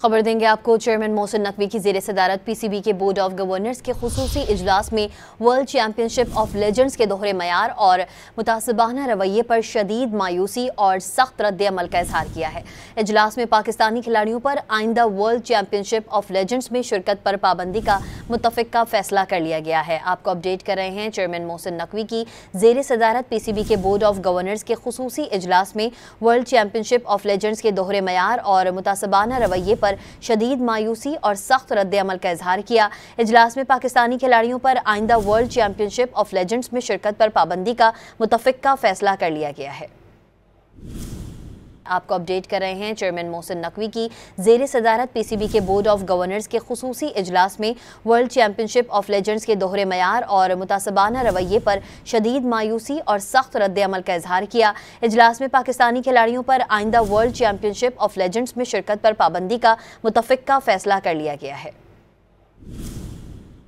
खबर देंगे आपको। चेयरमैन मोहसिन नकवी की ज़ेर सदारत पीसीबी के बोर्ड ऑफ गवर्नर्स के खुसूसी इजलास में वर्ल्ड चैंपियनशिप ऑफ लेजेंड्स के दोहरे मयार और मुतासबाना रवैये पर शदीद मायूसी और सख्त रद्द-ए-अमल का इजहार किया है। इजलास में पाकिस्तानी खिलाड़ियों पर आइंदा वर्ल्ड चैंपियनशिप ऑफ लेजेंड्स में शिरकत पर पाबंदी का मुतफ़िका फैसला कर लिया गया है। आपको अपडेट कर रहे हैं। चेयरमैन मोहसिन नकवी की ज़ेर सदारत पीसीबी के बोर्ड ऑफ गवर्नर्स के खुसूसी इजलास में वर्ल्ड चैंपियनशिप ऑफ लेजेंड्स के दोहरे मयार और मुतासबाना रवैये पर शदीद मायूसी और सख्त रद्द-ए-अमल का इजहार किया। इजलास में पाकिस्तानी खिलाड़ियों पर आइंदा वर्ल्ड चैंपियनशिप ऑफ लेजेंड्स में शिरकत पर पाबंदी का मुतफ़िका फैसला कर लिया गया है। आपको अपडेट कर रहे हैं। चेयरमैन मोहसिन नकवी की ज़ेर सदारत पीसीबी के बोर्ड ऑफ गवर्नर्स के खुसूसी इजलास में वर्ल्ड चैंपियनशिप ऑफ लेजेंड्स के दोहरे मयार और मुतासबाना रवैये पर शदीद मायूसी और सख्त रद्द-ए-अमल का इजहार किया। इजलास में पाकिस्तानी खिलाड़ियों पर आइंदा वर्ल्ड चैंपियनशिप ऑफ लेजेंड्स में शिरकत पर पाबंदी का मुतफ़िका फैसला कर लिया गया है।